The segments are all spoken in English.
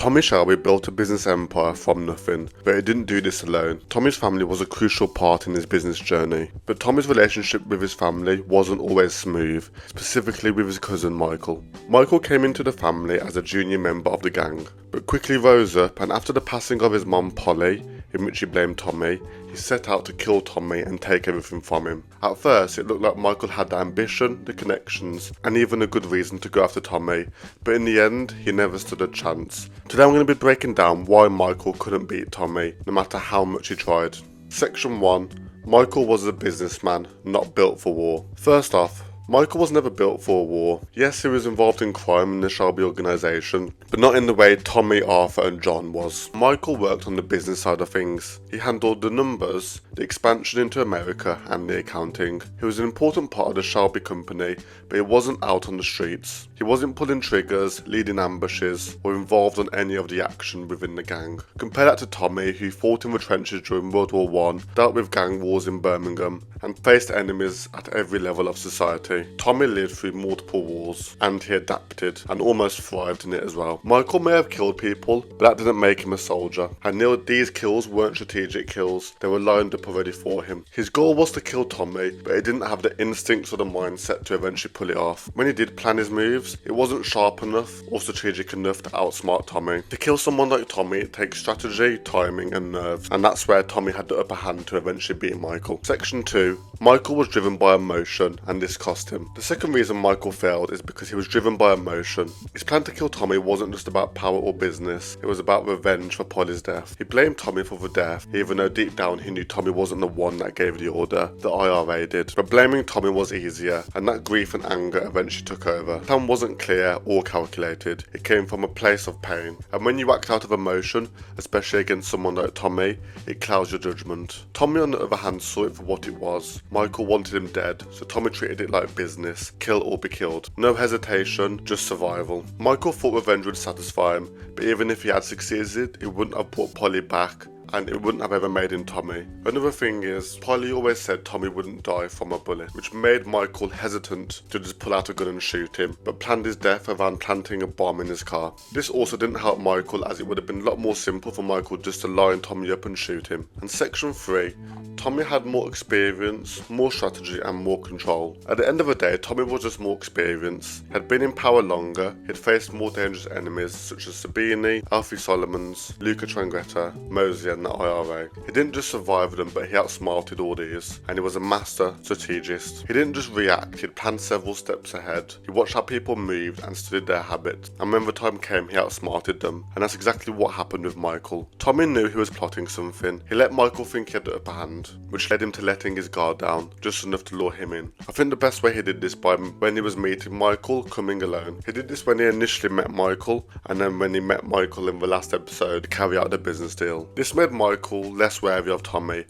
Tommy Shelby built a business empire from nothing, but he didn't do this alone. Tommy's family was a crucial part in his business journey, but Tommy's relationship with his family wasn't always smooth, specifically with his cousin Michael. Michael came into the family as a junior member of the gang, but quickly rose up, and after the passing of his mom Polly, in which he blamed Tommy, he set out to kill Tommy and take everything from him. At first, it looked like Michael had the ambition, the connections, and even a good reason to go after Tommy, but in the end, he never stood a chance. Today I'm going to be breaking down why Michael couldn't beat Tommy, no matter how much he tried. Section 1. Michael was a businessman, not built for war. First off, Michael was never built for a war. Yes, he was involved in crime in the Shelby organisation, but not in the way Tommy, Arthur and John was. Michael worked on the business side of things. He handled the numbers, the expansion into America and the accounting. He was an important part of the Shelby company, but he wasn't out on the streets. He wasn't pulling triggers, leading ambushes, or involved on any of the action within the gang. Compare that to Tommy, who fought in the trenches during World War I, dealt with gang wars in Birmingham, and faced enemies at every level of society. Tommy lived through multiple wars, and he adapted, and almost thrived in it as well. Michael may have killed people, but that didn't make him a soldier. I knew these kills weren't strategic kills, they were lined up already for him. His goal was to kill Tommy, but he didn't have the instincts or the mindset to eventually pull it off. When he did plan his moves, it wasn't sharp enough or strategic enough to outsmart Tommy. To kill someone like Tommy, it takes strategy, timing and nerves, and that's where Tommy had the upper hand to eventually beat Michael. Section 2. Michael was driven by emotion, and this cost him. The second reason Michael failed is because he was driven by emotion. His plan to kill Tommy wasn't just about power or business, it was about revenge for Polly's death. He blamed Tommy for the death, even though deep down he knew Tommy wasn't the one that gave the order, the IRA did. But blaming Tommy was easier, and that grief and anger eventually took over. The plan wasn't clear or calculated, it came from a place of pain. And when you act out of emotion, especially against someone like Tommy, it clouds your judgment. Tommy on the other hand saw it for what it was. Michael wanted him dead, so Tommy treated it like business, kill or be killed. No hesitation, just survival. Michael thought revenge would satisfy him, but even if he had succeeded, it wouldn't have brought Polly back, and it wouldn't have ever made him Tommy. Another thing is, Polly always said Tommy wouldn't die from a bullet, which made Michael hesitant to just pull out a gun and shoot him, but planned his death around planting a bomb in his car. This also didn't help Michael, as it would have been a lot more simple for Michael just to line Tommy up and shoot him. And section 3. Tommy had more experience, more strategy and more control. At the end of the day, Tommy was just more experienced. He had been in power longer, he'd faced more dangerous enemies such as Sabini, Alfie Solomons, Luca Trangretta, Mosey and the IRA. He didn't just survive them, but he outsmarted all these, and he was a master strategist. He didn't just react, he'd planned several steps ahead. He watched how people moved and studied their habits, and when the time came he outsmarted them, and that's exactly what happened with Michael. Tommy knew he was plotting something. He let Michael think he had the upper hand, which led him to letting his guard down, just enough to lure him in. I think the best way he did this by when he was meeting Michael coming alone. He did this when he initially met Michael, and then when he met Michael in the last episode to carry out the business deal. This made Michael less wary of Tommy.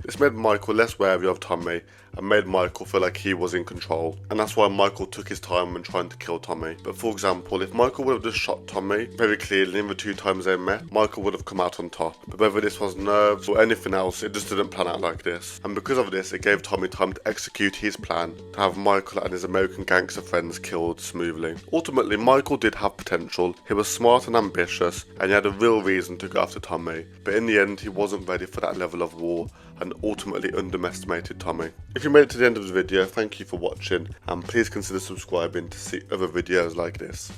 And made Michael feel like he was in control. And that's why Michael took his time when trying to kill Tommy. But for example, if Michael would have just shot Tommy very clearly in the 2 times they met, Michael would have come out on top. But whether this was nerves or anything else, it just didn't plan out like this. And because of this, it gave Tommy time to execute his plan to have Michael and his American gangster friends killed smoothly. Ultimately, Michael did have potential. He was smart and ambitious, and he had a real reason to go after Tommy. But in the end, he wasn't ready for that level of war, and ultimately underestimated Tommy. If you made it to the end of the video, thank you for watching, and please consider subscribing to see other videos like this.